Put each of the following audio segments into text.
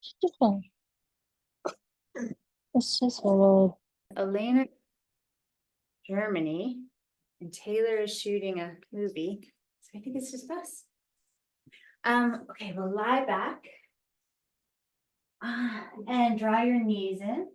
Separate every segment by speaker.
Speaker 1: 시간. SS로
Speaker 2: Elena, Germany, and Taylor is shooting a movie. So I think it's just us. Okay, we'll lie back and draw your knees in.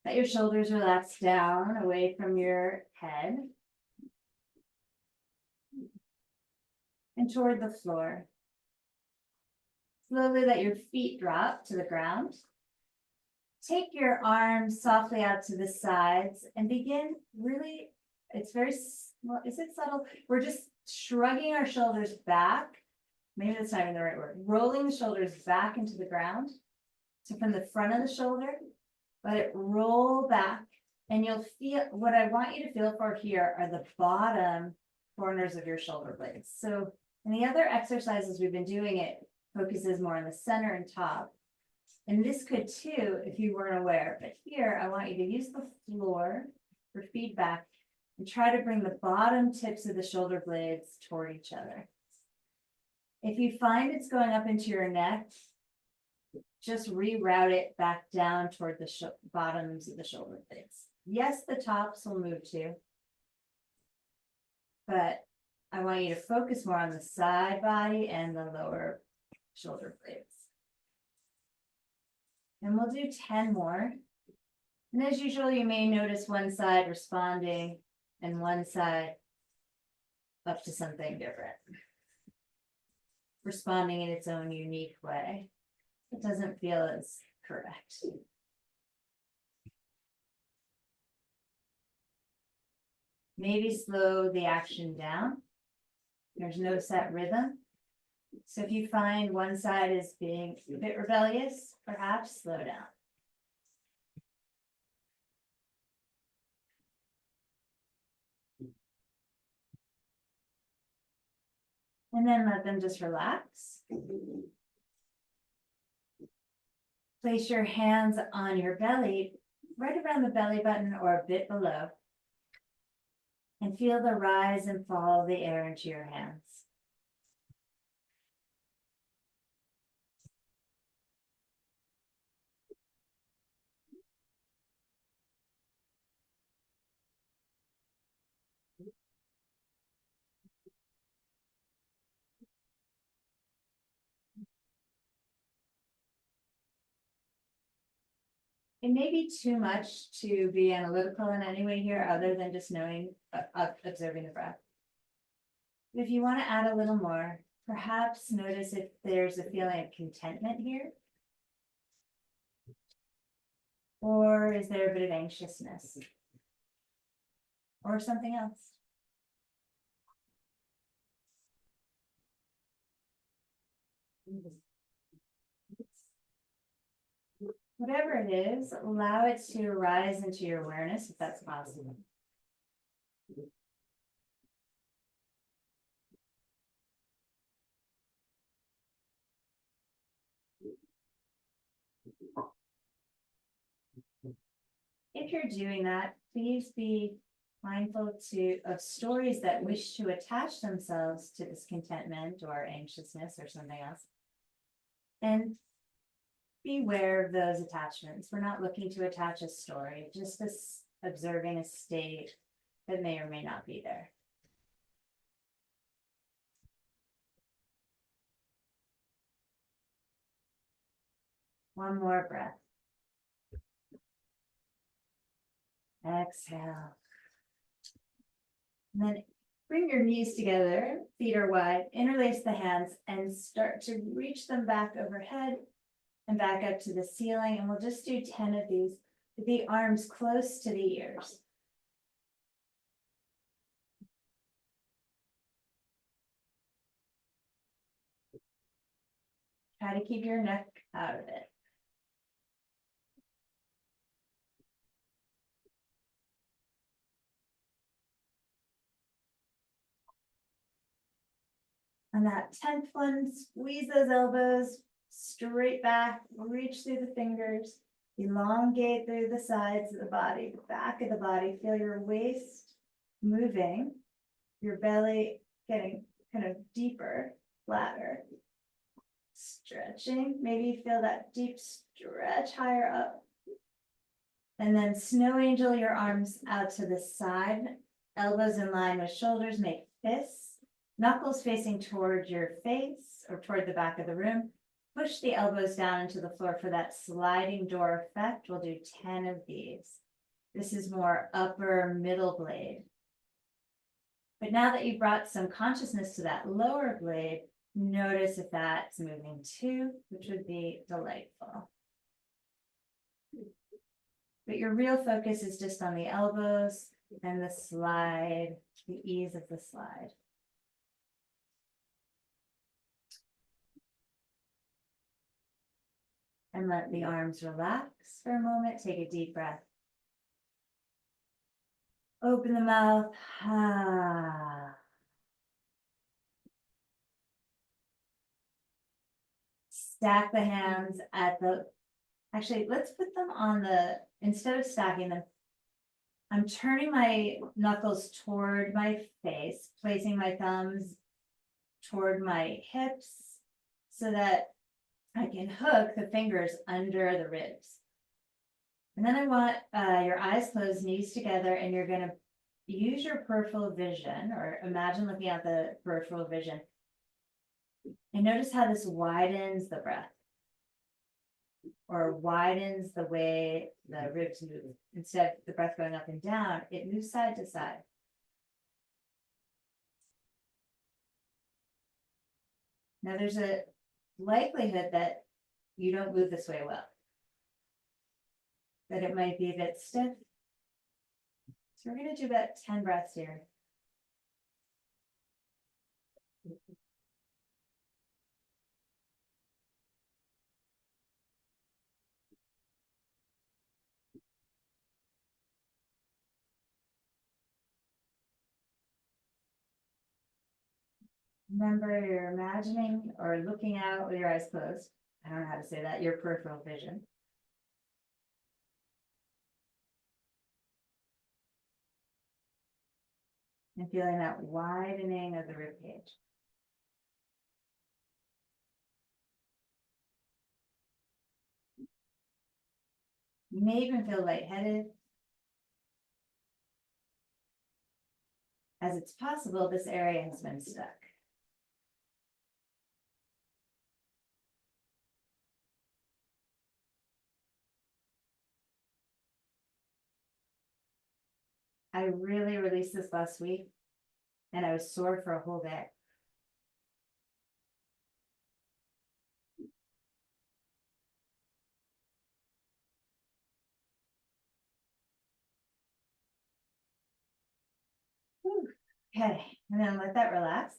Speaker 2: Let your shoulders relax down away from your head and toward the floor. Slowly let your feet drop to the ground. Take your arms softly out to the sides and begin really, it's very, well, is it subtle? We're just shrugging our shoulders back. Maybe that's not even the right word. Rolling the shoulders back into the ground. So from the front of the shoulder, let it roll back. And you'll feel, what I want you to feel for here are the bottom corners of your shoulder blades. So in the other exercises we've been doing, it focuses more on the center and top. And this could too, if you weren't aware, but here I want you to use the floor for feedback and try to bring the bottom tips of the shoulder blades toward each other. If you find it's going up into your neck, just reroute it back down toward the bottoms of the shoulder blades. Yes, the tops will move too, but I want you to focus more on the side body and the lower shoulder blades. And we'll do 10 more. And as usual, you may notice one side responding and one side up to something different. Responding in its own unique way. It doesn't feel as correct. Maybe slow the action down. There's no set rhythm. So if you find one side is being a bit rebellious, perhaps slow down. And then let them just relax. Place your hands on your belly, right around the belly button or a bit below. And feel the rise and fall of the air into your hands. It may be too much to be analytical in any way here, other than just knowing, observing the breath. If you want to add a little more, perhaps notice if there's a feeling of contentment here. Or is there a bit of anxiousness? Or something else? Whatever it is, allow it to rise into your awareness if that's possible. If you're doing that, please be mindful of stories that wish to attach themselves to discontentment or anxiousness or something else. And beware of those attachments. We're not looking to attach a story, just this observing a state that may or may not be there. One more breath. Exhale. And then bring your knees together, feet are wide, interlace the hands, and start to reach them back overhead and back up to the ceiling. And we'll just do 10 of these with the arms close to the ears. Try to keep your neck out of it. On that 10th one, squeeze those elbows straight back, reach through the fingers, Elongate through the sides of the body, the back of the body. Feel your waist moving, your belly getting kind of deeper, flatter. Stretching, maybe feel that deep stretch higher up. And then snow angel your arms out to the side, elbows in line with shoulders, make fists, knuckles facing toward your face or toward the back of the room. Push the elbows down into the floor for that sliding door effect. We'll do 10 of these. This is more upper middle blade. But now that you've brought some consciousness to that lower blade, notice if that's moving too, which would be delightful. But your real focus is just on the elbows and the slide, the ease of the slide. And let the arms relax for a moment. Take a deep breath. Open the mouth. Stack the hands at the, actually, let's put them on the, instead of stacking them, I'm turning my knuckles toward my face, placing my thumbs toward my hips so that I can hook the fingers under the ribs. And then I want your eyes closed, knees together, and you're going to use your peripheral vision, or imagine looking at the peripheral vision. And notice how this widens the breath, or widens the way the ribs move. Instead of the breath going up and down, it moves side to side. Now there's a likelihood that you don't move this way well, that it might be a bit stiff. So we're going to do about 10 breaths here. Remember, you're imagining or looking out with your eyes closed. I don't know how to say that, your peripheral vision. And feeling that widening of the rib cage. You may even feel lightheaded. As it's possible, this area has been stuck. I really released this last week, and I was sore for a whole day. Whew. Okay, and then let that relax.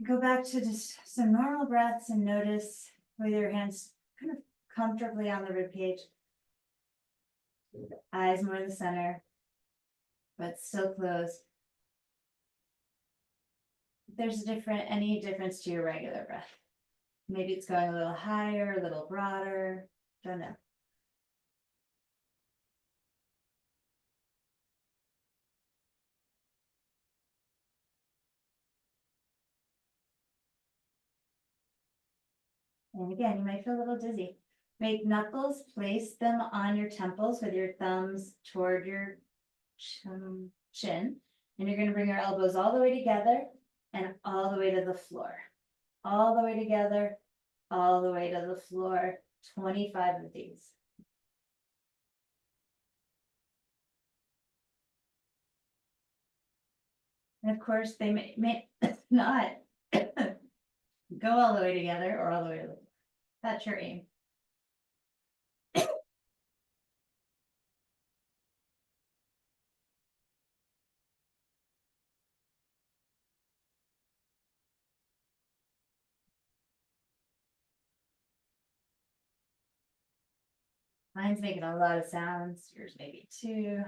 Speaker 2: Go back to just some normal breaths and notice with your hands kind of comfortably on the rib cage. Eyes more in the center, but still closed. If there's any difference to your regular breath. Maybe it's going a little higher, a little broader, don't know. And again, you might feel a little dizzy. Make knuckles, place them on your temples with your thumbs toward your chin. And you're going to bring your elbows all the way together and all the way to the floor. All the way together, all the way to the floor. 25 of these. And of course, they may not go all the way together or all the way to the floor. That's your aim. Mine's making a lot of sounds, yours maybe too.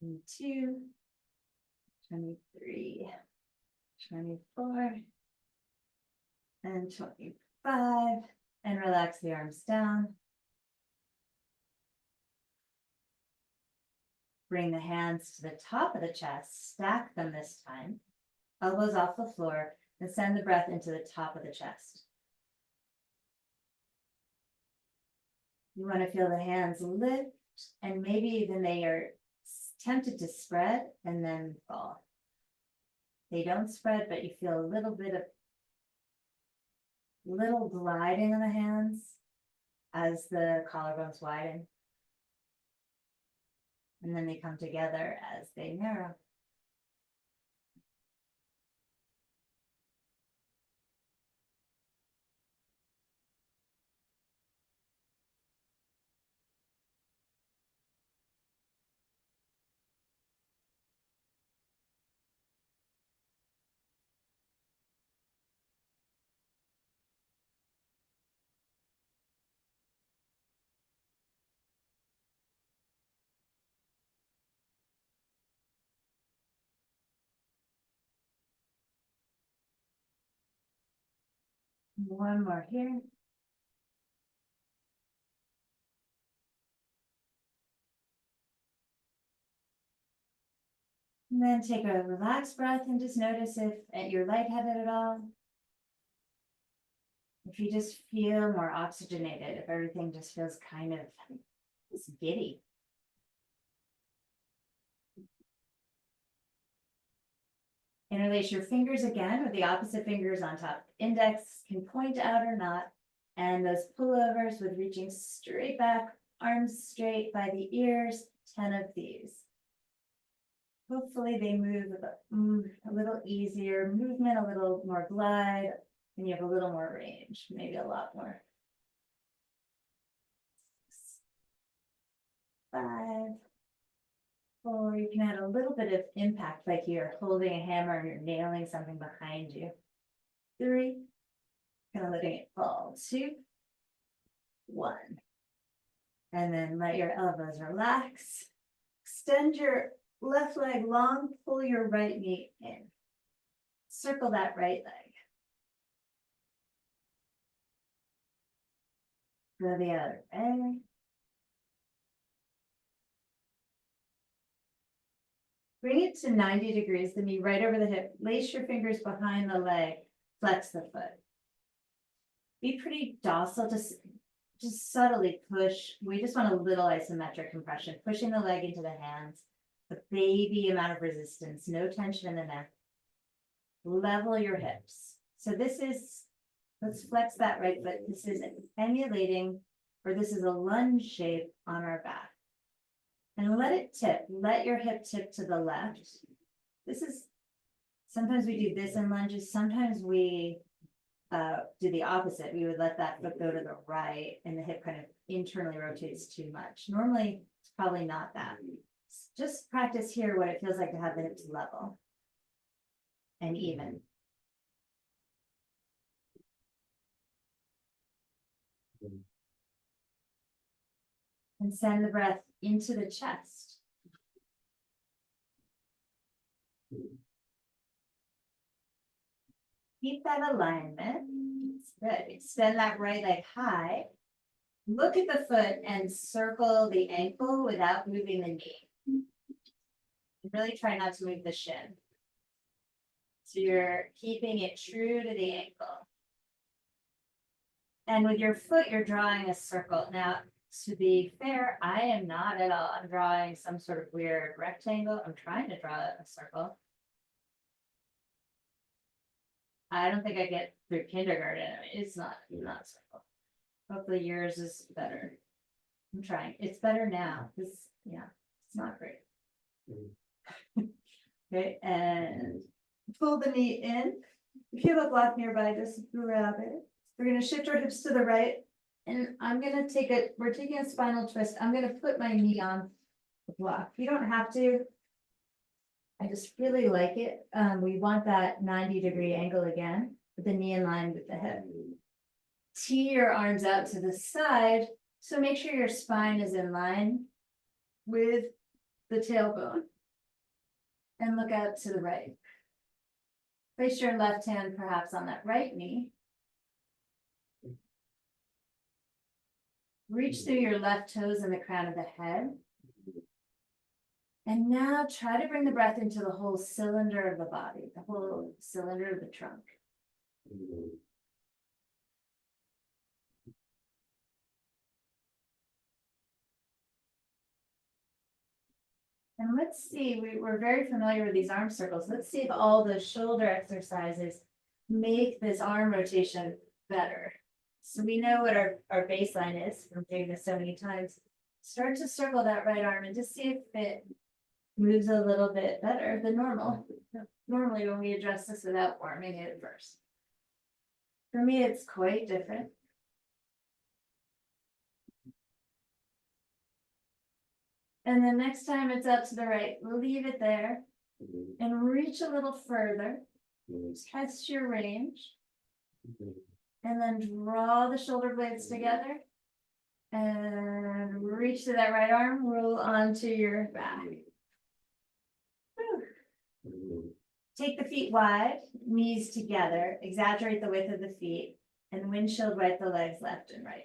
Speaker 2: 22, 23, 24, and 25, and relax the arms down. Bring the hands to the top of the chest, stack them this time, elbows off the floor, and send the breath into the top of the chest. You want to feel the hands lift, and maybe even they are tempted to spread and then fall. They don't spread, but you feel a little bit of little gliding on the hands as the collarbones widen. And then they come together as they narrow. One more here. And then take a relaxed breath and just notice if you're lightheaded at all. If you just feel more oxygenated, if everything just feels kind of giddy. Interlace your fingers again with the opposite fingers on top. Index can point out or not. And those pullovers with reaching straight back, arms straight by the ears, 10 of these. Hopefully they move a little easier, movement a little more glide, and you have a little more range, maybe a lot more. 5, 4, you can add a little bit of impact, like you're holding a hammer and you're nailing something behind you. 3, kind of letting it fall. 2, 1. And then let your elbows relax. Extend your left leg long, pull your right knee in. Circle that right leg. Go the other way. Bring it to 90 degrees, the knee right over the hip. Lace your fingers behind the leg. Flex the foot. Be pretty docile, just subtly push. We just want a little isometric compression, pushing the leg into the hands. A baby amount of resistance, no tension in the neck. Level your hips. So this is, let's flex that right foot. This is emulating, or this is a lunge shape on our back. And let it tip. Let your hip tip to the left. This is, sometimes we do this in lunges. Sometimes we do the opposite. We would let that foot go to the right and the hip kind of internally rotates too much. Normally, it's probably not that. Just practice here what it feels like to have the hips level and even. And send the breath into the chest. Keep that alignment. Good. Extend that right leg high. Look at the foot and circle the ankle without moving the knee. Really try not to move the shin. So you're keeping it true to the ankle. And with your foot, you're drawing a circle. Now, to be fair, I am not at all. I'm drawing some sort of weird rectangle. I'm trying to draw a circle. I don't think I get through kindergarten. I mean, it's not a circle. Hopefully yours is better. I'm trying. It's better now. Yeah, it's not great. Okay, and pull the knee in. If you have a block nearby, just grab it. We're going to shift our hips to the right. And I'm going to we're taking a spinal twist. I'm going to put my knee on the block. You don't have to. I just really like it. We want that 90-degree angle again, with the knee in line with the hip. Tee your arms out to the side. So make sure your spine is in line with the tailbone. And look out to the right. Place your left hand perhaps on that right knee. Reach through your left toes and the crown of the head. And now try to bring the breath into the whole cylinder of the body, the whole cylinder of the trunk. And let's see, we're very familiar with these arm circles. Let's see if all the shoulder exercises make this arm rotation better. So we know what our baseline is from doing this so many times. Start to circle that right arm and just see if it moves a little bit better than normal. Normally when we address this without warming it first. For me, it's quite different. And the next time it's out to the right, leave it there and reach a little further. Test your range. And then draw the shoulder blades together. And reach to that right arm, roll onto your back. Whew. Take the feet wide, knees together, exaggerate the width of the feet, and windshield wipe the legs left and right.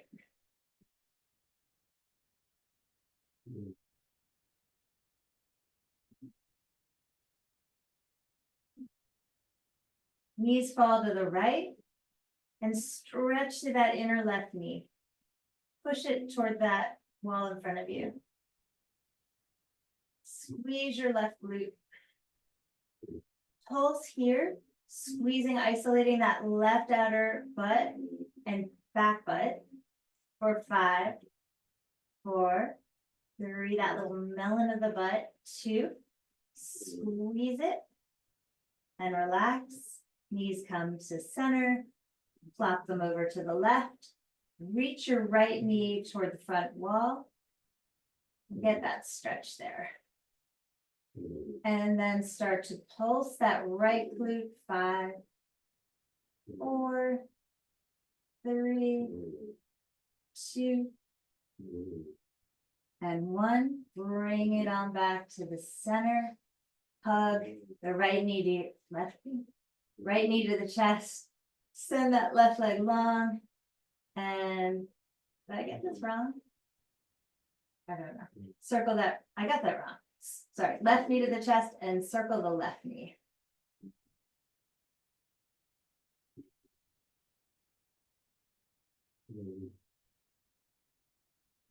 Speaker 2: Knees fall to the right and stretch to that inner left knee. Push it toward that wall in front of you. Squeeze your left glute. Pulse here, squeezing, isolating that left outer butt and back butt for 5, 4, 3, that little melon of the butt, 2, squeeze it and relax. Knees come to center, flop them over to the left, reach your right knee toward the front wall, get that stretch there. And then start to pulse that right glute, 5, 4, 3, 2, and 1. Bring it on back to the center. Hug the right knee to left knee. Right knee to the chest, send that left leg long, and did I get this wrong? I don't know. Circle that, I got that wrong. Sorry, left knee to the chest and circle the left knee.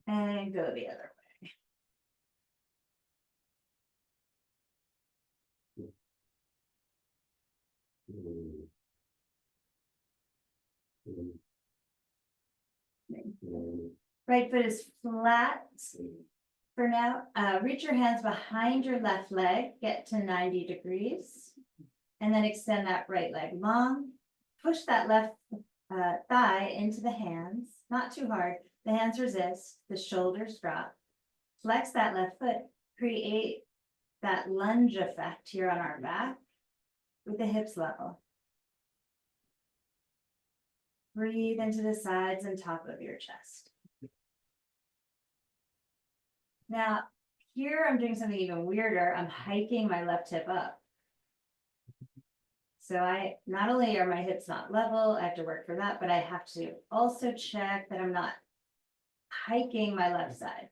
Speaker 2: And go the other way. Right foot is flat for now. Reach your hands behind your left leg, get to 90 degrees, and then extend that right leg long. Push that left thigh into the hands, not too hard. The hands resist, the shoulders drop. Flex that left foot, create that lunge effect here on our back with the hips level. Breathe into the sides and top of your chest. Now, here I'm doing something even weirder. I'm hiking my left hip up. So not only are my hips not level, I have to work for that, but I have to also check that I'm not hiking my left side.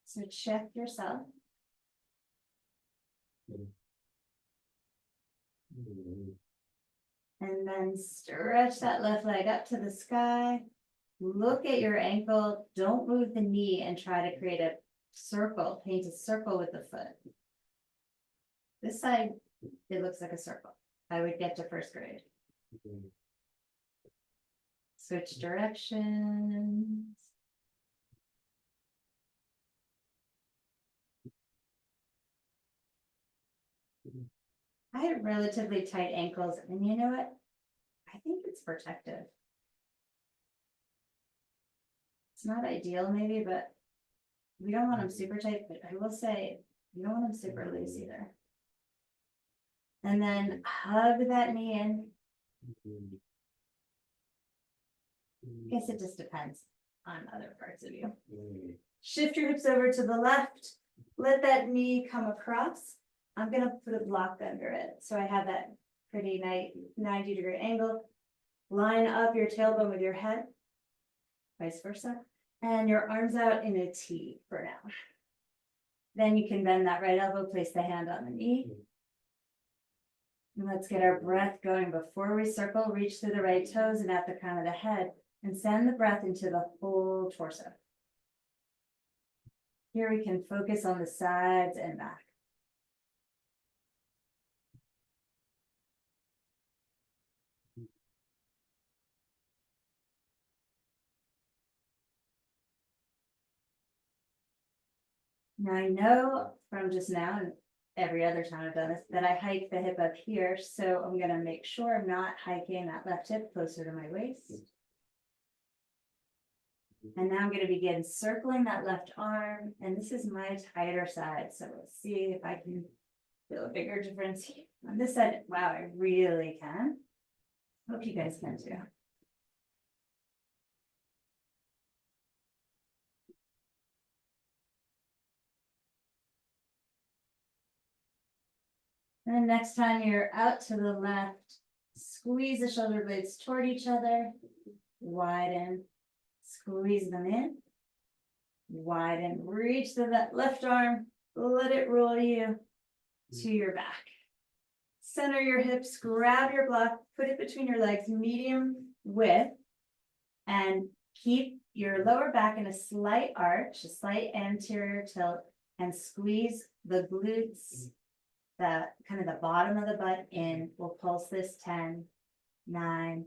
Speaker 2: So check yourself. And then stretch that left leg up to the sky. Look at your ankle. Don't move the knee and try to create a circle, paint a circle with the foot. This side, it looks like a circle. I would get to first grade. Switch directions. I have relatively tight ankles, and you know what? I think it's protective. It's not ideal maybe, but we don't want them super tight, but I will say, you don't want them super loose either. And then hug that knee in. I guess it just depends on other parts of you. Shift your hips over to the left. Let that knee come across. I'm gonna put a block under it, so I have that pretty nice 90-degree angle. Line up your tailbone with your head, vice versa, and your arms out in a T for now. Then you can bend that right elbow, place the hand on the knee. And let's get our breath going before we circle, reach through the right toes and at the crown of the head, and send the breath into the whole torso. Here we can focus on the sides and back. Now I know from just now and every other time I've done this that I hike the hip up here, so I'm gonna make sure I'm not hiking that left hip closer to my waist. And now I'm gonna begin circling that left arm, and this is my tighter side, so let's see if I can feel a bigger difference here. On this side, wow, I really can. Hope you guys can too. And then next time you're out to the left, squeeze the shoulder blades toward each other, widen, squeeze them in, widen, reach the left arm, let it roll you to your back. Center your hips, grab your block, put it between your legs, medium width, and keep your lower back in a slight arch, a slight anterior tilt, and squeeze the glutes, the kind of the bottom of the butt in. We'll pulse this 10, 9,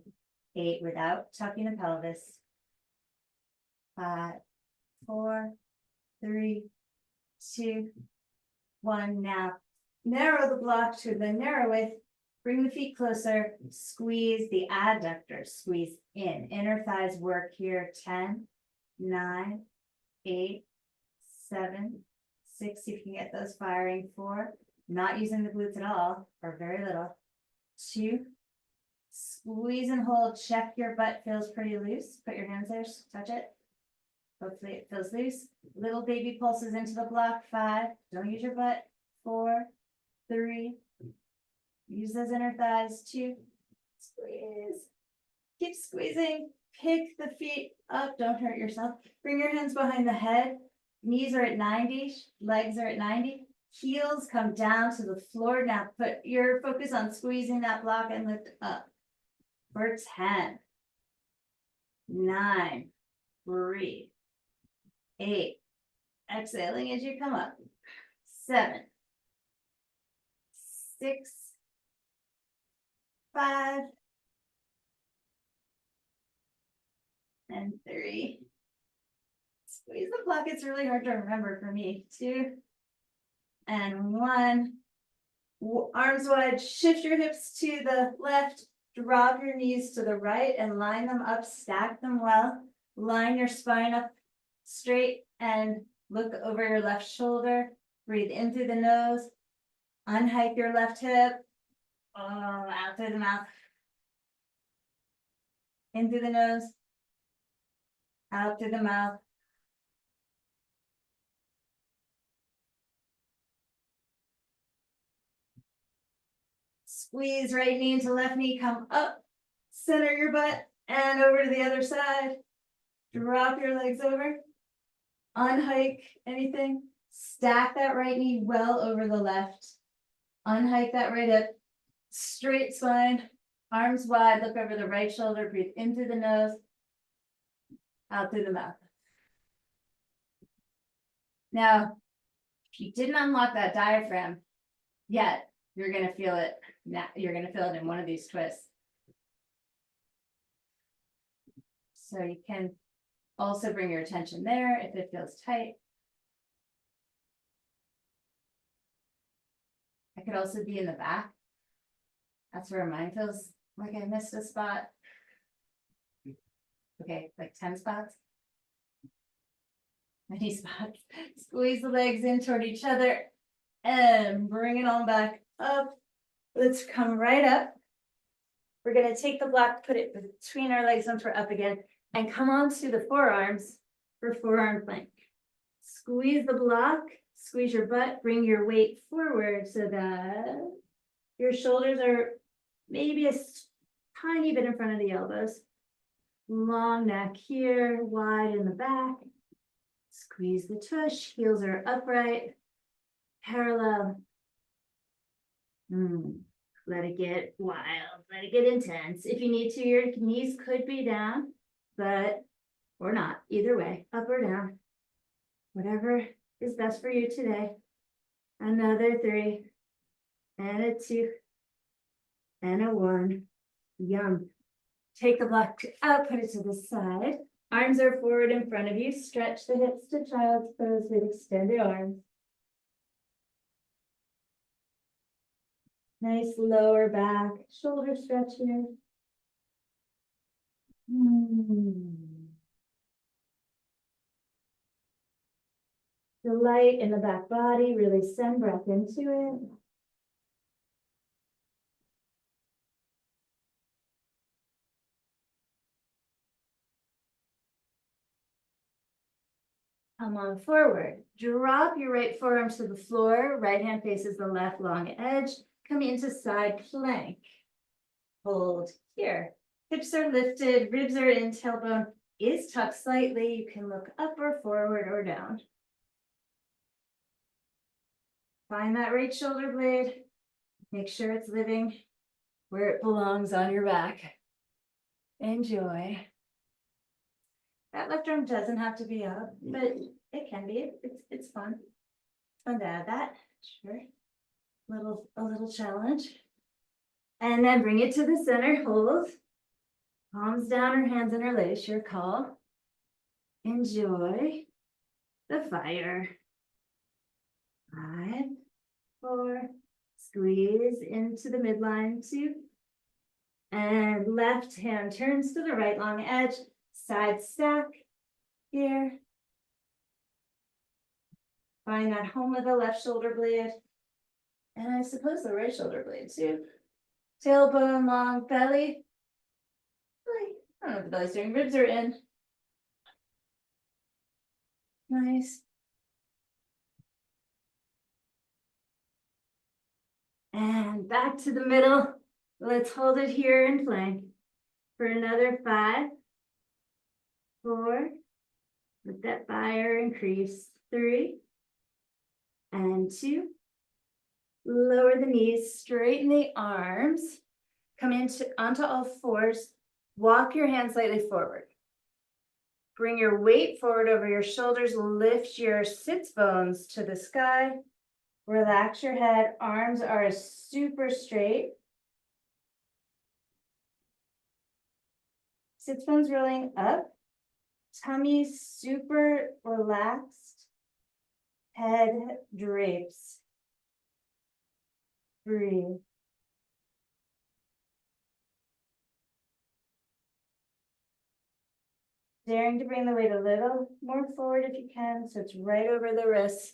Speaker 2: 8 without tucking the pelvis. 5, 4, 3, 2, 1. Now narrow the block to the narrow width. Bring the feet closer. Squeeze the adductors. Squeeze in. Inner thighs work here. 10, 9, 8, 7, 6. You can get those firing. 4. Not using the glutes at all, or very little. 2. Squeeze and hold. Check your butt feels pretty loose. Put your hands there. Touch it. Hopefully it feels loose. Little baby pulses into the block. 5. Don't use your butt. 4, 3. Use those inner thighs. 2. Squeeze. Keep squeezing. Pick the feet up. Don't hurt yourself. Bring your hands behind the head. Knees are at 90. Legs are at 90. Heels come down to the floor. Now put your focus on squeezing that block and lift up. For 10, 9, breathe. 8, exhaling as you come up. 7, 6, 5, and 3. Squeeze the block. It's really hard to remember for me. 2, and 1. Arms wide. Shift your hips to the left. Drop your knees to the right and line them up. Stack them well. Line your spine up straight and look over your left shoulder. Breathe in through the nose. Unhike your left hip. Out through the mouth. In through the nose. Out through the mouth. Squeeze right knee into left knee, come up, center your butt, and over to the other side. Drop your legs over, unhike anything, stack that right knee well over the left, unhike that right hip, straight spine, arms wide, look over the right shoulder, breathe in through the nose, out through the mouth. Now, if you didn't unlock that diaphragm yet, you're going to feel it now. You're going to feel it in one of these twists. So you can also bring your attention there if it feels tight. I could also be in the back. That's where mine feels like I missed a spot. Okay, like 10 spots. Many spots. Squeeze the legs in toward each other and bring it on back up. Let's come right up. We're going to take the block, put it between our legs once we're up again. And come onto the forearms for forearm plank. Squeeze the block, squeeze your butt, bring your weight forward so that your shoulders are maybe a tiny bit in front of the elbows. Long neck here, wide in the back. Squeeze the tush, heels are upright, parallel. Let it get wild, let it get intense. If you need to, your knees could be down, but, or not, either way, up or down. Whatever is best for you today. Another 3, and a 2, and a 1. Yum. Take the block out, put it to the side. Arms are forward in front of you. Stretch the hips to child's pose with extended arms. Nice lower back, shoulder stretch here. Delight in the back body, really send breath into it. Come on forward. Drop your right forearm to the floor. Right hand faces the left long edge. Come into side plank. Hold here. Hips are lifted, ribs are in, tailbone is tucked slightly. You can look up or forward or down. Find that right shoulder blade. Make sure it's living where it belongs on your back. Enjoy. That left arm doesn't have to be up, but it can be. It's fun. It's fun to add that. Sure. A little challenge. And then bring it to the center. Hold. Palms down or hands interlace. Your call. Enjoy the fire. 5, 4. Squeeze into the midline. 2. And left hand turns to the right long edge. Side stack here. Find that home of the left shoulder blade. And I suppose the right shoulder blade too. Tailbone, long belly. I don't know what the belly's doing. Ribs are in. Nice. And back to the middle. Let's hold it here in plank for another 5, 4. Let that fire increase. 3 and 2. Lower the knees, straighten the arms. Come onto all fours. Walk your hands slightly forward. Bring your weight forward over your shoulders. Lift your sits bones to the sky. Relax your head. Arms are super straight. Sits bones rolling up. Tummy super relaxed. Head drapes. Breathe. Daring to bring the weight a little more forward if you can, so it's right over the wrists.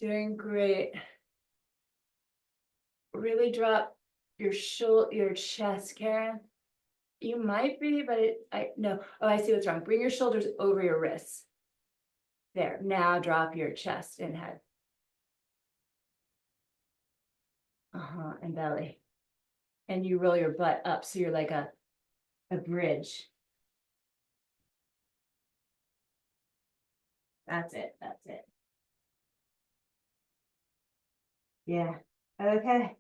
Speaker 2: Doing great. Really drop your chest, Karen. You might be, but no. Oh, I see what's wrong. Bring your shoulders over your wrists. There. Now drop your chest and head. And belly. And you roll your butt up so you're like a bridge. That's it. That's it. Yeah. Okay.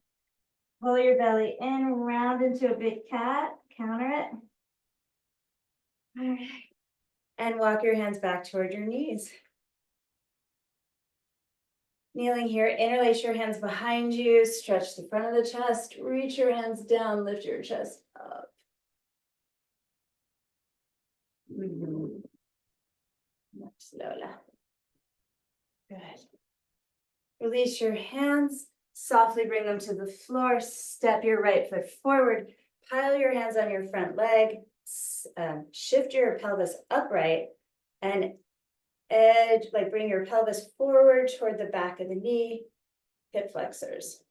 Speaker 2: Pull your belly in, round into a big cat. Counter it. All right. And walk your hands back toward your knees. Kneeling here, interlace your hands behind you, stretch the front of the chest, reach your hands down, lift your chest up. Lola. Good. Release your hands, softly bring them to the floor, step your right foot forward, pile your hands on your front leg, shift your pelvis upright, and edge, like bring your pelvis forward toward the back of the knee, hip flexors.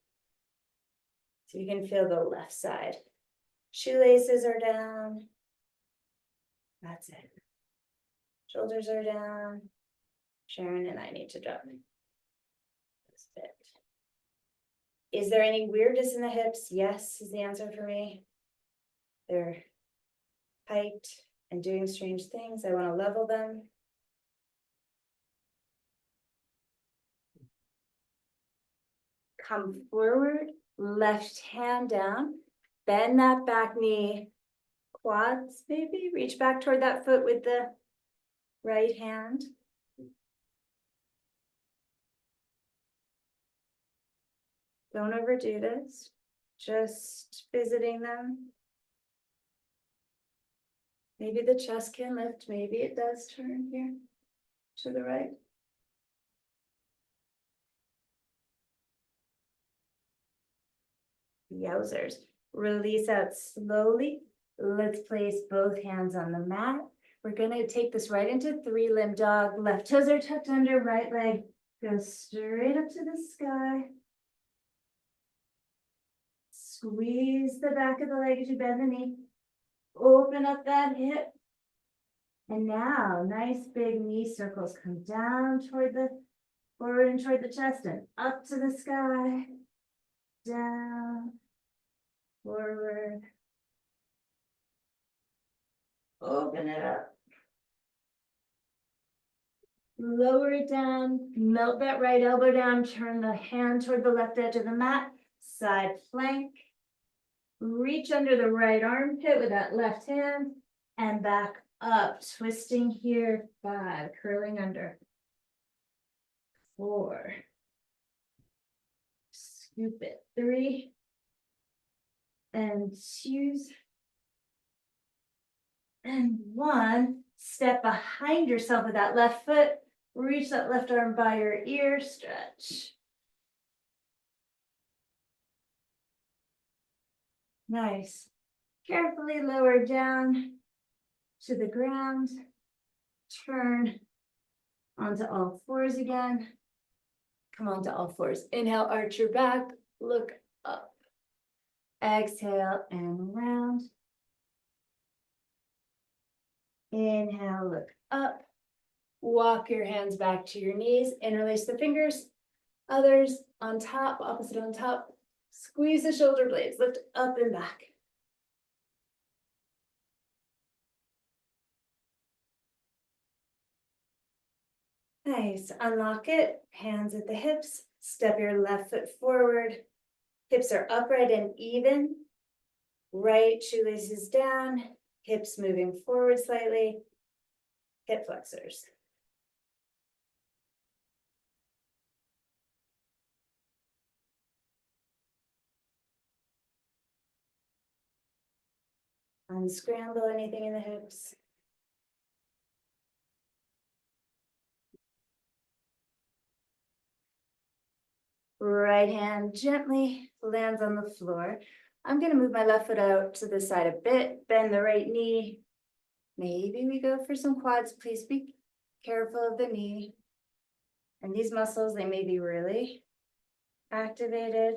Speaker 2: So you can feel the left side. Shoelaces are down. That's it. Shoulders are down. Sharon and I need to drop this bit. Is there any weirdness in the hips? Yes, is the answer for me. They're tight and doing strange things. I want to level them. Come forward, left hand down, bend that back knee, quads maybe, reach back toward that foot with the right hand. Don't overdo this, just visiting them. Maybe the chest can lift, maybe it does turn here to the right. Yowzers. Release out slowly. Let's place both hands on the mat. We're gonna take this right into 3-limb dog. Left toes are tucked under, right leg goes straight up to the sky. Squeeze the back of the leg as you bend the knee. Open up that hip. And now, nice big knee circles. Come down toward the forward and toward the chest and up to the sky. Down. Forward. Open it up. Lower it down, melt that right elbow down, turn the hand toward the left edge of the mat, side plank. Reach under the right armpit with that left hand and back up, twisting here, 5, curling under. 4. Scoop it, 3. And 2. And 1. Step behind yourself with that left foot. Reach that left arm by your ear, stretch. Nice. Carefully lower down to the ground. Turn onto all fours again. Come on to all fours. Inhale, arch your back, look up. Exhale and round. Inhale, look up. Walk your hands back to your knees, interlace the fingers, others on top, opposite on top. Squeeze the shoulder blades, lift up and back. Nice, unlock it, hands at the hips, step your left foot forward. Hips are upright and even. Right shoelaces down, hips moving forward slightly, hip flexors. Unscramble anything in the hips. Right hand gently lands on the floor. I'm going to move my left foot out to the side a bit, bend the right knee. Maybe we go for some quads. Please be careful of the knee. And these muscles, they may be really activated.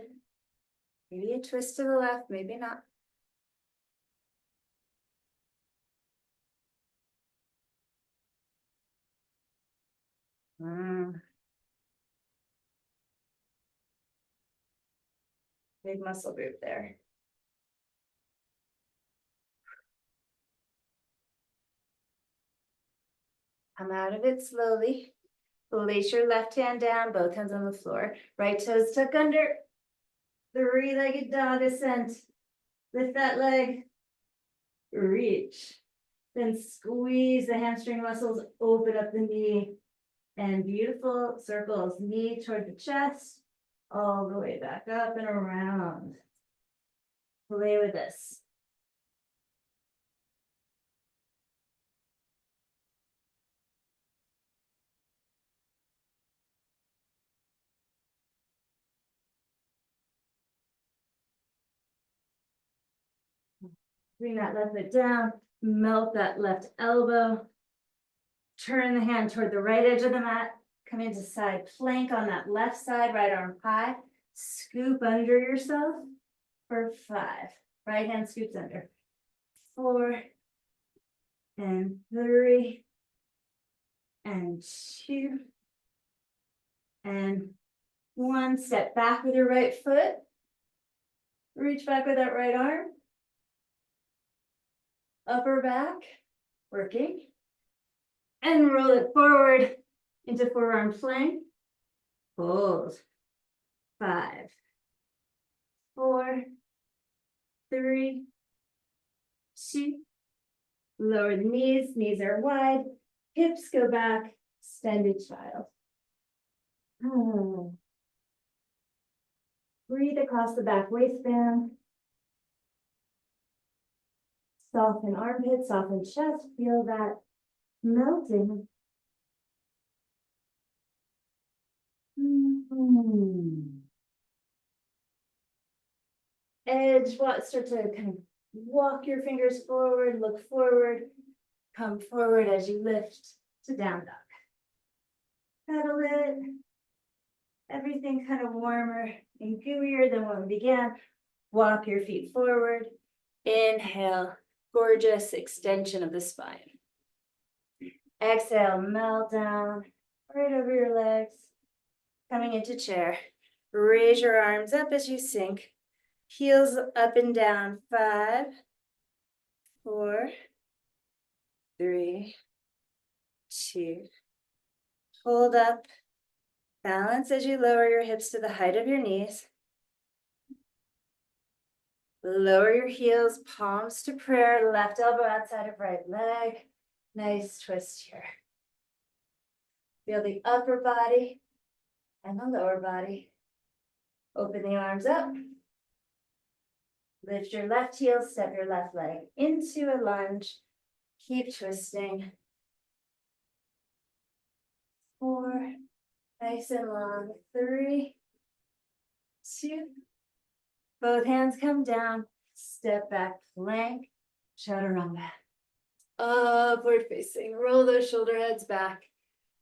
Speaker 2: Maybe a twist to the left, maybe not. Big muscle group there. Come out of it slowly. Place your left hand down, both hands on the floor. Right toes tuck under. 3-legged dog ascent. Lift that leg. Reach. Then squeeze the hamstring muscles, open up the knee. And beautiful circles, knee toward the chest, all the way back up and around. Play with this. Bring that left foot down, melt that left elbow. Turn the hand toward the right edge of the mat. Come into side plank on that left side, right arm high. Scoop under yourself for 5. Right hand scoops under. 4. and 3, and 2, and 1. Step back with your right foot. Reach back with that right arm. Upper back, working. And roll it forward into forearm plank. Hold. 5, 4, 3, 2. Lower the knees are wide. Hips go back, extended child. Breathe across the back waistband. Soften armpits, soften chest. Feel that melting. Edge, start to kind of walk your fingers forward, look forward, come forward as you lift to down dog. Pedal it. Everything kind of warmer and gooier than when we began. Walk your feet forward. Inhale, gorgeous extension of the spine. Exhale, melt down right over your legs. Coming into chair. Raise your arms up as you sink. Heels up and down. 5, 4, 3, 2. Hold up. Balance as you lower your hips to the height of your knees. Lower your heels, palms to prayer, left elbow outside of right leg. Nice twist here. Feel the upper body and the lower body. Open the arms up. Lift your left heel, step your left leg into a lunge. Keep twisting. 4, nice and long. 3, 2. Both hands come down. Step back, plank, chaturanga. Upward facing. Roll those shoulder heads back.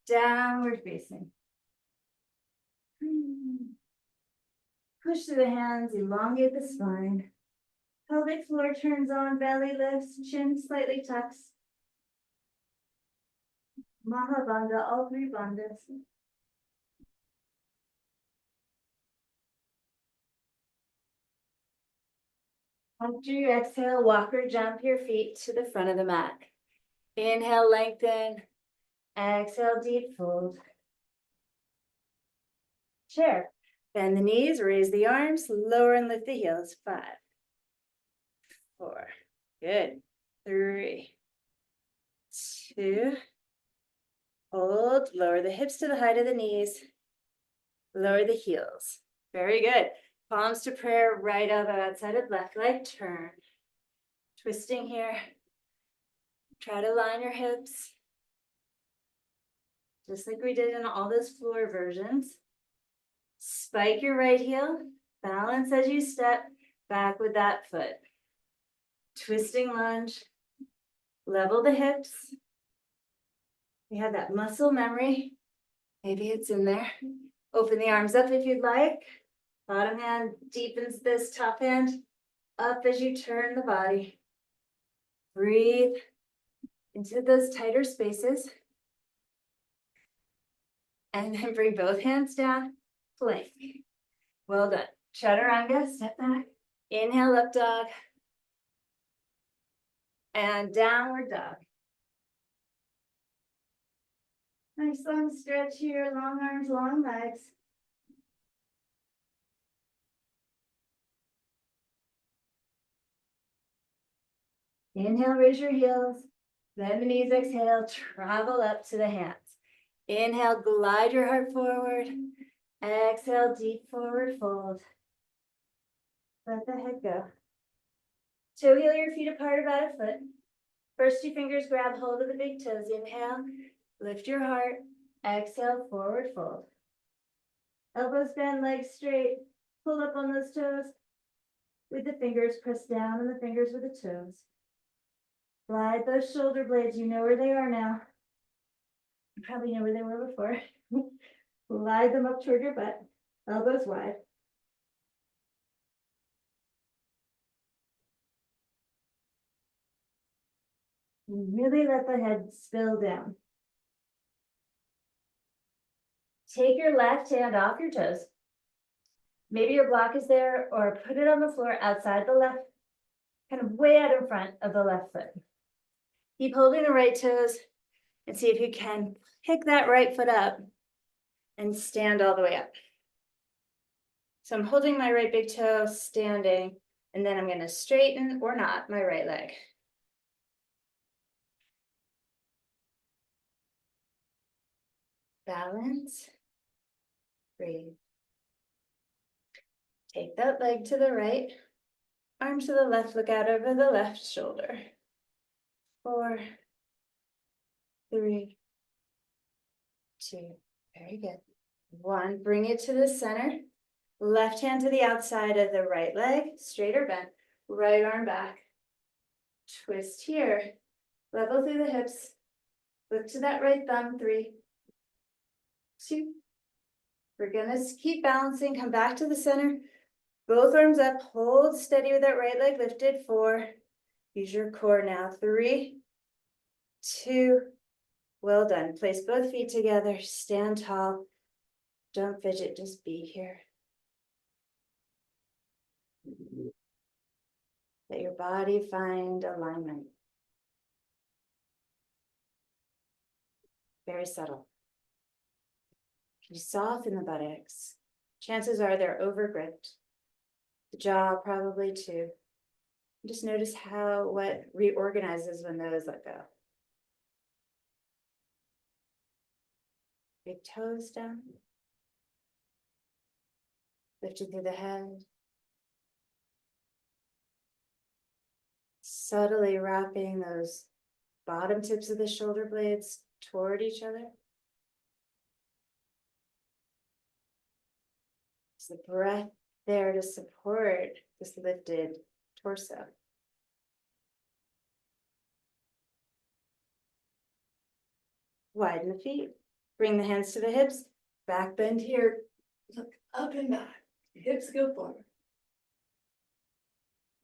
Speaker 2: Downward facing. Push through the hands, elongate the spine. Pelvic floor turns on, belly lifts, chin slightly tucks. Mahabandha, all 3 bandhas. After you exhale, walk or jump your feet to the front of the mat. Inhale, lengthen. Exhale, deep fold. Chair. Bend the knees, raise the arms, lower and lift the heels. 5, 4, good. 3, 2, hold, lower the hips to the height of the knees, lower the heels. Very good. Palms to prayer, right elbow outside of left leg, turn. Twisting here. Try to line your hips. Just like we did in all those floor versions. Spike your right heel, balance as you step back with that foot. Twisting lunge, level the hips. We have that muscle memory. Maybe it's in there. Open the arms up if you'd like. Bottom hand deepens this, top hand up as you turn the body. Breathe into those tighter spaces. And then bring both hands down, plank. Well done. Chaturanga, step back. Inhale, up dog. And downward dog. Nice long stretch here, long arms, long legs. Inhale, raise your heels. Bend the knees, exhale, travel up to the hands. Inhale, glide your heart forward. Exhale, deep forward fold. Let the head go. Toe heel your feet apart about a foot. First 2 fingers grab hold of the big toes. Inhale, lift your heart. Exhale, forward fold. Elbows bend, legs straight. Pull up on those toes. With the fingers, press down on the fingers with the toes. Glide those shoulder blades. You know where they are now. You probably know where they were before. Glide them up toward your butt. Elbows wide. And really let the head spill down. Take your left hand off your toes. Maybe your block is there, or put it on the floor outside the left, kind of way out in front of the left foot. Keep holding the right toes and see if you can pick that right foot up and stand all the way up. So I'm holding my right big toe, standing, and then I'm going to straighten or not my right leg. Balance. Breathe. Take that leg to the right, arm to the left, look out over the left shoulder. 4, 3, 2, very good. 1, bring it to the center. Left hand to the outside of the right leg, straight or bent. Right arm back. Twist here. Level through the hips. Look to that right thumb. 3, 2. We're gonna keep balancing. Come back to the center. Both arms up. Hold steady with that right leg lifted. 4. Use your core now. 3, 2. Well done. Place both feet together. Stand tall. Don't fidget. Just be here. Let your body find alignment. Very subtle. You soften the buttocks. Chances are they're overgripped. The jaw probably too. Just notice what reorganizes when those let go. Big toes down. Lifted through the head. Subtly wrapping those bottom tips of the shoulder blades toward each other. Is the breath there to support this lifted torso? Widen the feet. Bring the hands to the hips. Back bend here. Look up and back. Hips go forward.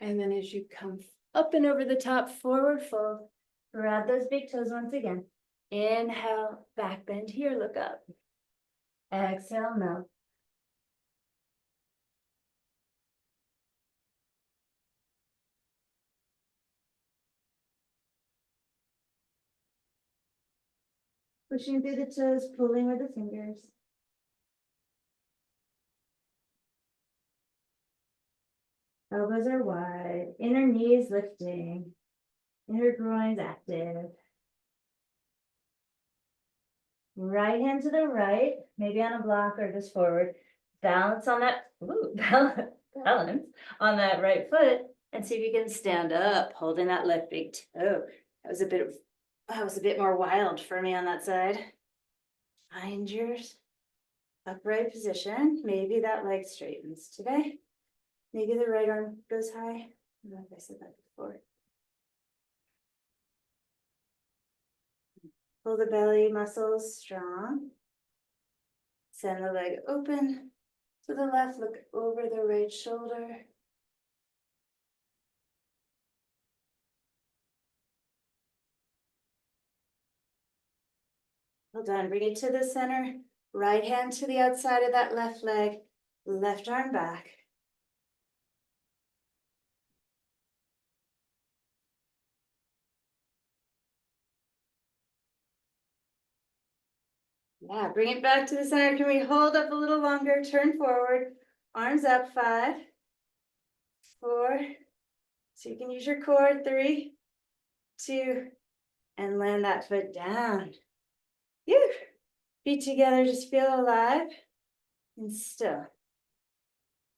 Speaker 2: And then as you come up and over the top, forward fold. Grab those big toes once again. Inhale, back bend here, look up. Exhale, melt. Pushing through the toes, pulling with the fingers. Elbows are wide, inner knees lifting, inner groins active. Right hand to the right, maybe on a block or just forward. Balance on that, balance on that right foot, and see if you can stand up, holding that left big toe. That was a bit more wild for me on that side. Find your upright position. Maybe that leg straightens today. Maybe the right arm goes high. I don't know if I said that before. Pull the belly muscles strong. Send the leg open to the left. Look over the right shoulder. Well done. Bring it to the center. Right hand to the outside of that left leg. Left arm back. Yeah, bring it back to the center. Can we hold up a little longer? Turn forward. Arms up. 5, 4. So you can use your core. 3, 2, and land that foot down. Phew. Feet together, just feel alive and still.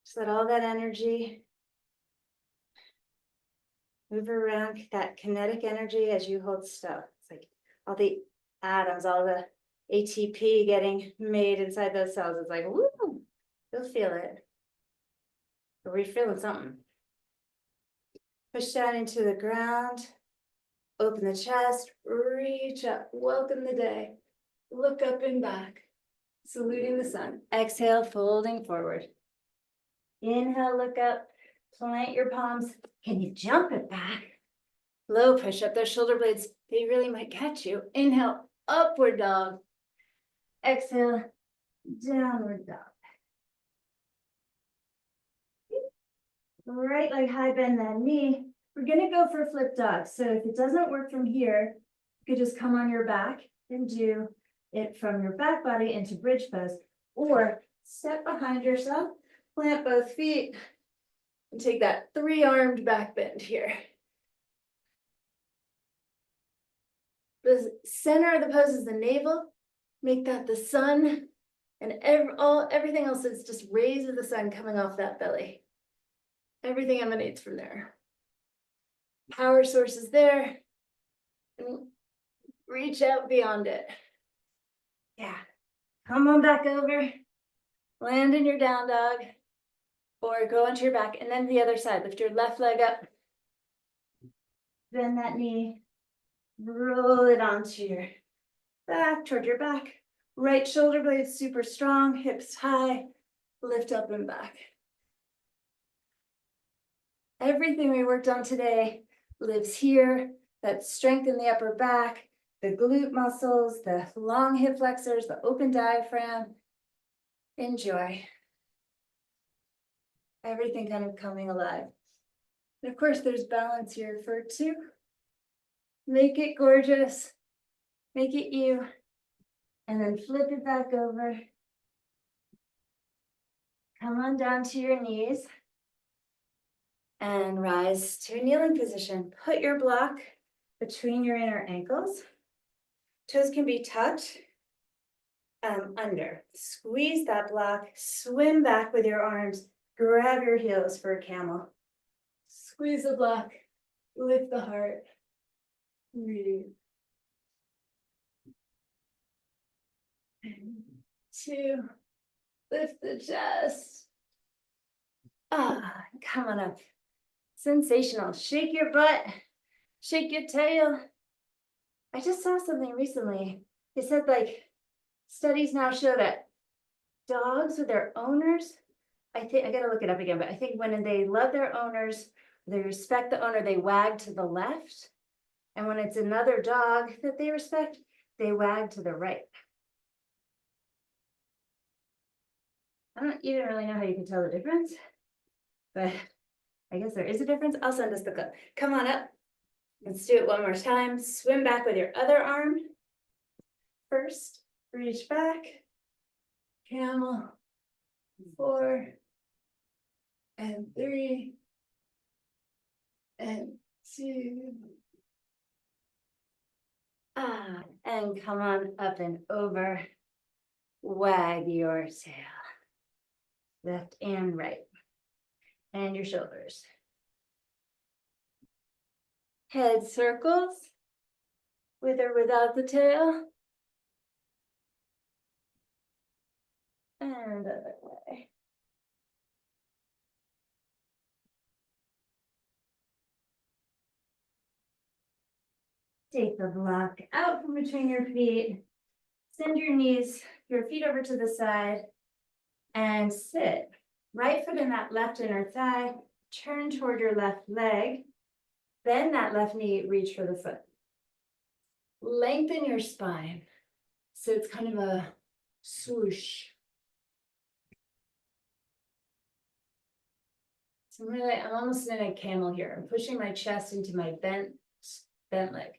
Speaker 2: Just let all that energy move around, that kinetic energy as you hold still. It's like all the atoms, all the ATP getting made inside those cells. It's like, woo, you'll feel it. Are we feeling something? Push down into the ground. Open the chest, reach up, welcome the day. Look up and back, saluting the sun. Exhale, folding forward. Inhale, look up, plant your palms. Can you jump it back? Low push up, those shoulder blades, they really might catch you. Inhale, upward dog. Exhale, downward dog. Right leg high, bend that knee. We're gonna go for flip dog. So if it doesn't work from here, you could just come on your back and do it from your back body into bridge pose, or step behind yourself, plant both feet, and take that 3-armed back bend here. The center of the pose is the navel. Make that the sun, and everything else is just rays of the sun coming off that belly. Everything emanates from there. Power source is there, and reach out beyond it. Yeah. Come on back over, land in your down dog, or go onto your back, and then the other side. Lift your left leg up, bend that knee, roll it onto your back, toward your back. Right shoulder blades super strong, hips high, lift up and back. Everything we worked on today lives here. That strength in the upper back, the glute muscles, the long hip flexors, the open diaphragm. Enjoy. Everything kind of coming alive. And of course, there's balance here for 2. Make it gorgeous. Make it you. And then flip it back over. Come on down to your knees. And rise to a kneeling position. Put your block between your inner ankles. Toes can be tucked under. Squeeze that block. Swim back with your arms. Grab your heels for a camel. Squeeze the block. Lift the heart. Breathe. 2. Lift the chest. Come on up. Sensational. Shake your butt. Shake your tail. I just saw something recently. They said like studies now show that dogs with their owners, I gotta look it up again, but I think when they love their owners, they respect the owner, they wag to the left. And when it's another dog that they respect, they wag to the right. I don't even really know how you can tell the difference, but I guess there is a difference. I'll send us the clip. Come on up. Let's do it one more time. Swim back with your other arm. First, reach back. Camel. 4. And 3. And 2. And come on up and over. Wag your tail. Left and right. And your shoulders. Head circles. With or without the tail. And other way. Take the block out from between your feet. Send your knees, your feet over to the side. And sit. Right foot in that left inner thigh. Turn toward your left leg. Bend that left knee, reach for the foot. Lengthen your spine. So it's kind of a swoosh. So I'm almost in a camel here. I'm pushing my chest into my bent leg.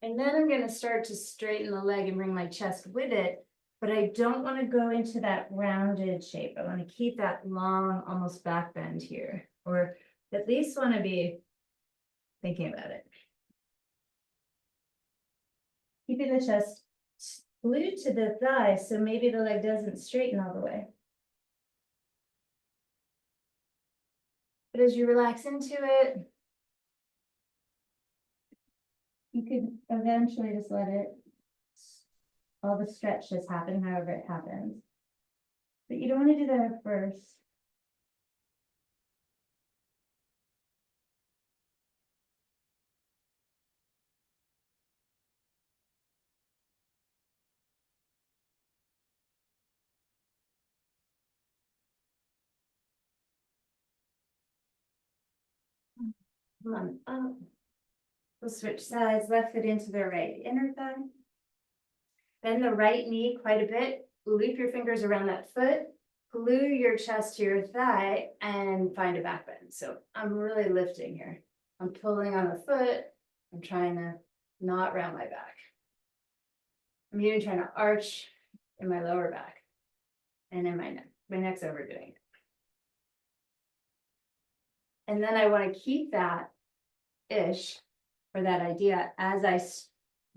Speaker 2: And then I'm going to start to straighten the leg and bring my chest with it. But I don't want to go into that rounded shape. I want to keep that long, almost back bend here. Or at least want to be thinking about it. Keeping the chest glued to the thigh, so maybe the leg doesn't straighten all the way. But as you relax into it, you could eventually just let it, all the stretch just happen however it happens. But you don't want to do that at first. Come on up. We'll switch sides, left foot into the right inner thigh. Bend the right knee quite a bit. Loop your fingers around that foot. Glue your chest to your thigh and find a back bend. So I'm really lifting here. I'm pulling on the foot. I'm trying to not round my back. I'm even trying to arch in my lower back and in my neck. My neck's overdoing it. And then I want to keep that ish for that idea as I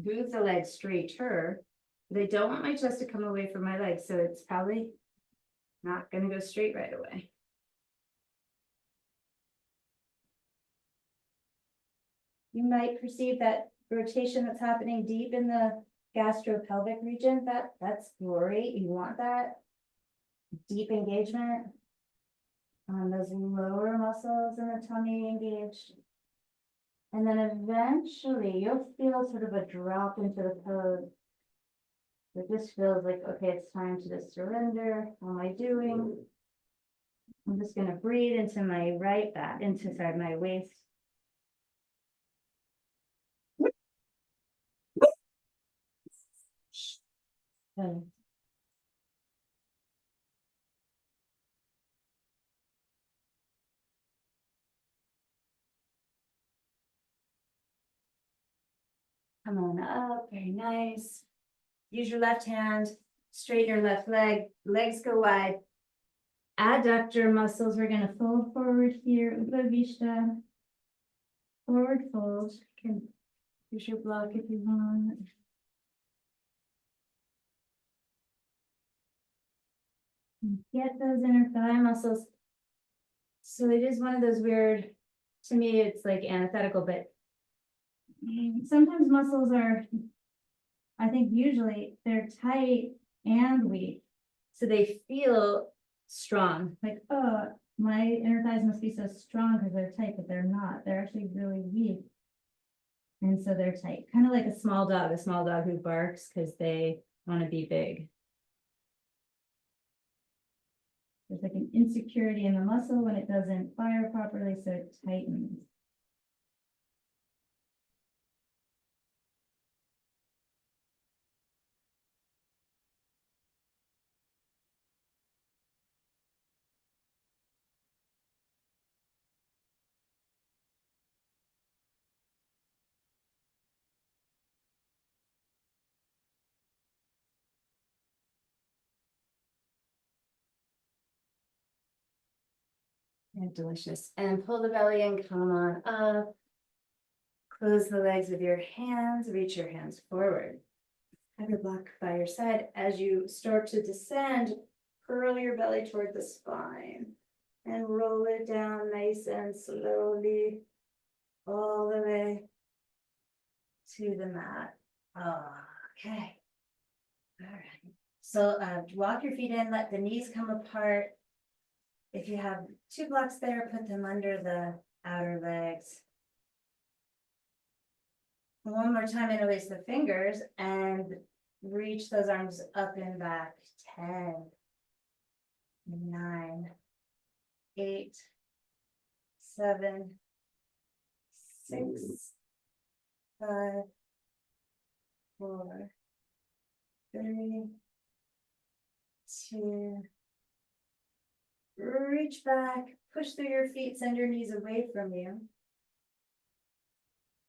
Speaker 2: move the legs straighter. But I don't want my chest to come away from my legs, so it's probably not going to go straight right away. You might perceive that rotation that's happening deep in the gastropelvic region. That's great. You want that deep engagement on those lower muscles in the tummy engaged. And then eventually you'll feel sort of a drop into the pose. It just feels like, okay, it's time to just surrender. How am I doing? I'm just going to breathe into my right back, sorry, my waist. Good. Come on up, very nice. Use your left hand, straighten your left leg, legs go wide. Adductor muscles, we're gonna fold forward here, Upavishta. Forward fold, you can use your block if you want. Get those inner thigh muscles. So it is one of those weird, to me, it's like antithetical, but sometimes muscles are, I think usually they're tight and weak. So they feel strong, like, oh, my inner thighs must be so strong because they're tight, but they're not. They're actually really weak. And so they're tight, kind of like a small dog who barks because they want to be big. There's like an insecurity in the muscle when it doesn't fire properly, so it tightens. And delicious. And pull the belly in, come on up. Close the legs with your hands, reach your hands forward. Have your block by your side. As you start to descend, curl your belly toward the spine and roll it down nice and slowly all the way to the mat. Okay. All right. So walk your feet in, let the knees come apart. If you have two blocks there, put them under the outer legs. One more time, interlace the fingers and reach those arms up and back. 10, 9, 8, 7, 6, 5, 4, 3, 2. Reach back, push through your feet, send your knees away from you.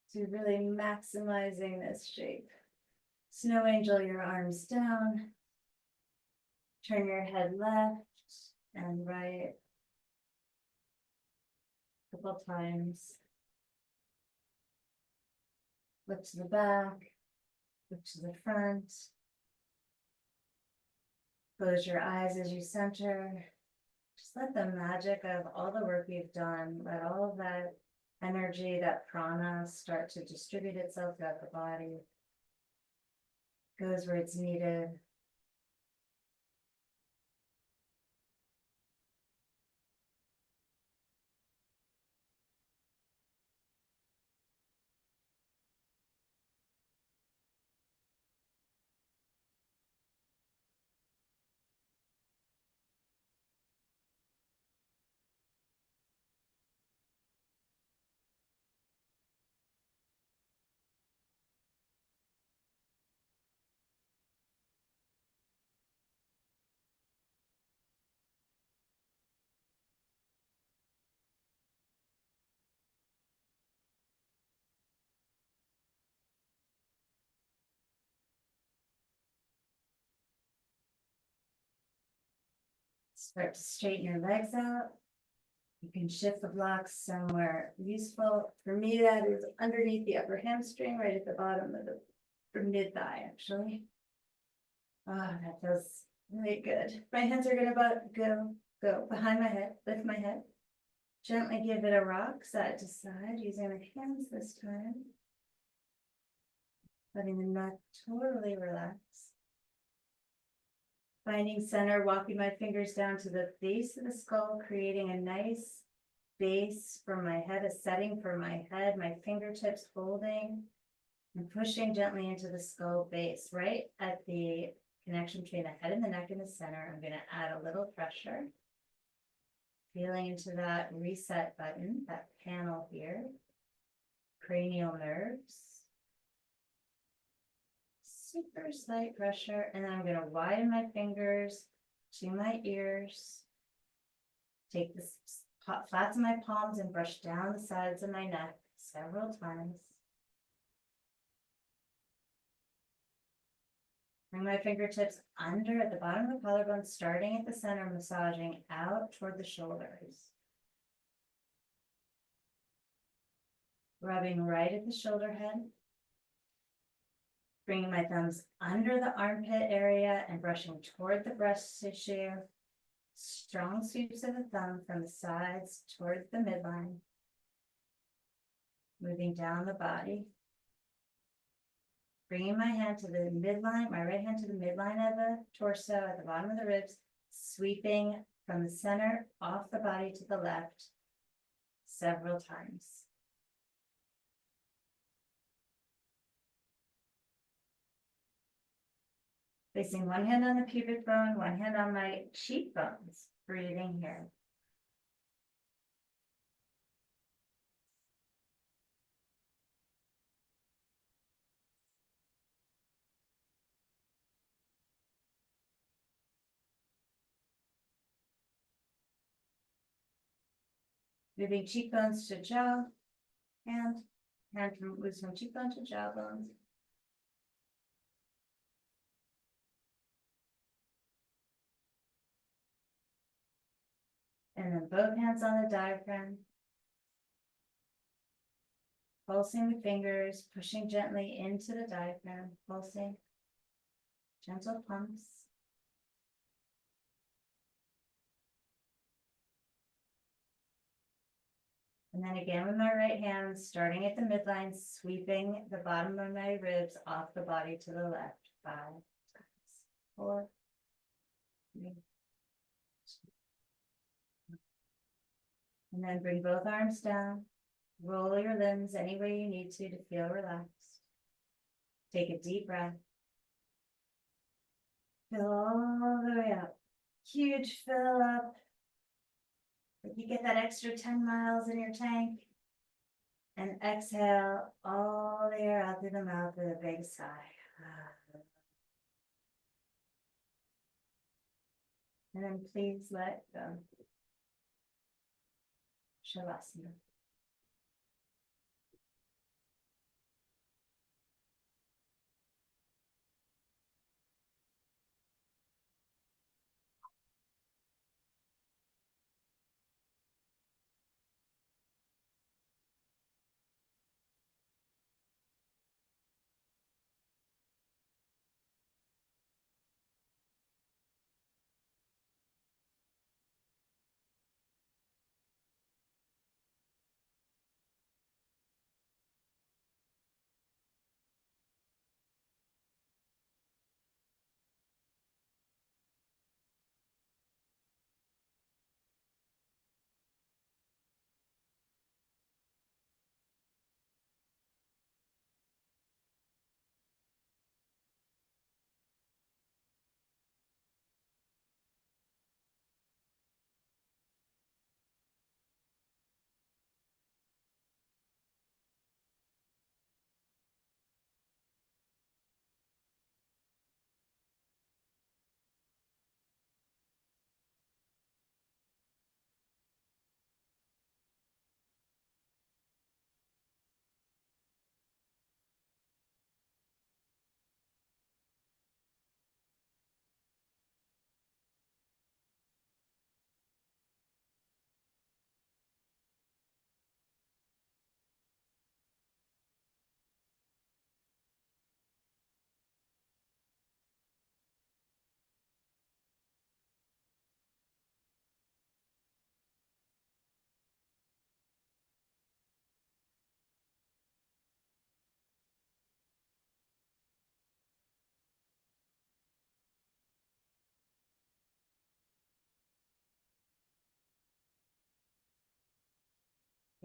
Speaker 2: So really maximizing this shape. Snow angel, your arms down. Turn your head left and right. A couple times. Look to the back, look to the front. Close your eyes as you center. Just let the magic of all the work we've done, let all of that energy, that prana start to distribute itself throughout the body. Goes where it's needed. Start to straighten your legs out. You can shift the blocks somewhere useful. For me, that is underneath the upper hamstring, right at the bottom of the mid thigh, actually. Oh, that feels really good. My hands are gonna go behind my head, lift my head. Gently give it a rock side to side using my hands this time. Letting the neck totally relax. Finding center, walking my fingers down to the base of the skull, creating a nice base for my head, a setting for my head, my fingertips holding and pushing gently into the skull base, right at the connection between the head and the neck in the center. I'm going to add a little pressure. Feeling into that reset button, that panel here, cranial nerves. Super slight pressure, and then I'm going to widen my fingers to my ears. Take the flats of my palms and brush down the sides of my neck several times. Bring my fingertips under at the bottom of the collarbone, starting at the center, massaging out toward the shoulders. Rubbing right at the shoulder head. Bringing my thumbs under the armpit area and brushing toward the breast tissue. Strong sweeps of the thumb from the sides toward the midline. Moving down the body. Bringing my hand to the midline, my right hand to the midline of the torso at the bottom of the ribs, sweeping from the center off the body to the left several times. Placing one hand on the pubic bone, one hand on my cheekbones, breathing here. Moving cheekbones to jaw, hand moves from cheekbone to jawbone. And then both hands on the diaphragm. Pulsing the fingers, pushing gently into the diaphragm, pulsing. Gentle pumps. And then again with my right hand, starting at the midline, sweeping the bottom of my ribs off the body to the left. 5 times. 4, 3. And then bring both arms down. Roll your limbs any way you need to feel relaxed. Take a deep breath. Fill all the way up. Huge fill up. If you get that extra 10 miles in your tank. And exhale all the air out through the mouth with a big sigh. And then please let go. Shavasana.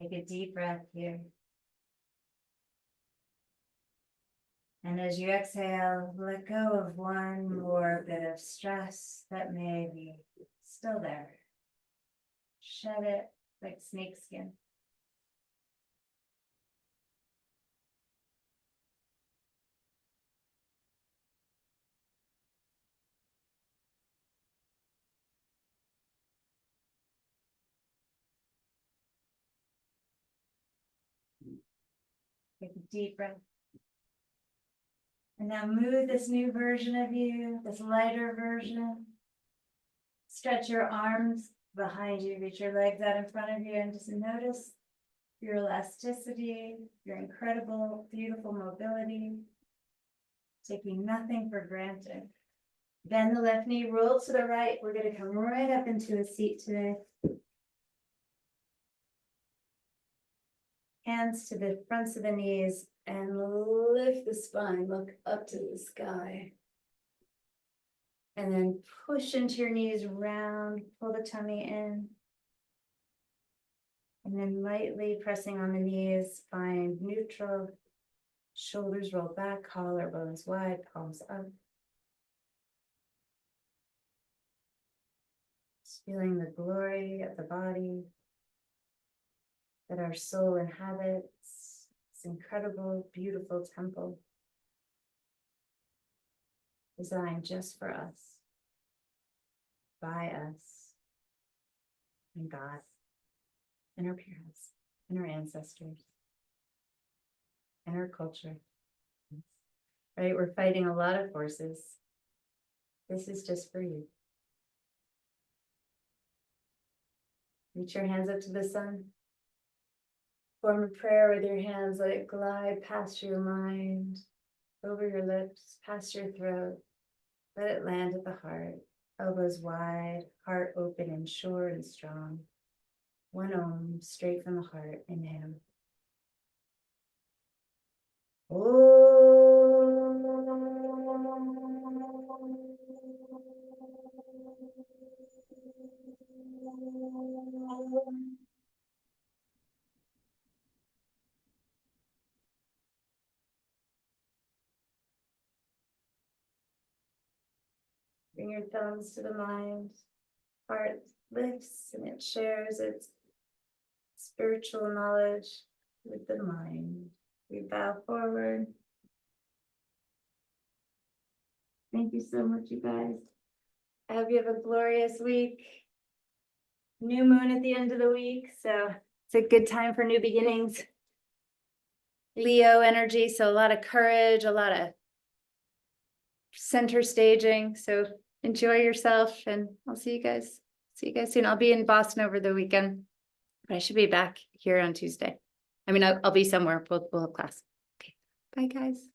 Speaker 2: Take a deep breath here. And as you exhale, let go of one more bit of stress that may be still there. Shed it like snakeskin. Take a deep breath. And now move this new version of you, this lighter version. Stretch your arms behind you, reach your legs out in front of you, and just notice your elasticity, your incredible, beautiful mobility, taking nothing for granted. Bend the left knee, roll to the right. We're going to come right up into a seat today. Hands to the fronts of the knees and lift the spine, look up to the sky. And then push into your knees round, pull the tummy in. And then lightly pressing on the knees, find neutral. Shoulders roll back, collarbones wide, palms up. Just feeling the glory of the body that our soul inhabits, this incredible, beautiful temple designed just for us, by us, and God, and our parents, and our ancestors, and our culture. Right? We're fighting a lot of forces. This is just for you. Reach your hands up to the sun. Form a prayer with your hands. Let it glide past your mind, over your lips, past your throat. Let it land at the heart. Elbows wide, heart open and sure and strong. One Om, straight from the heart. Inhale. Bring your thumbs to the mind. Heart lifts and it shares its spiritual knowledge with the mind. We bow forward. Thank you so much, you guys. I hope you have a glorious week. New moon at the end of the week, so it's a good time for new beginnings. Leo energy, so a lot of courage, a lot of center staging. So enjoy yourself, and I'll see you guys soon. I'll be in Boston over the weekend, but I should be back here on Tuesday. I mean, I'll be somewhere. We'll have class. Okay, bye guys.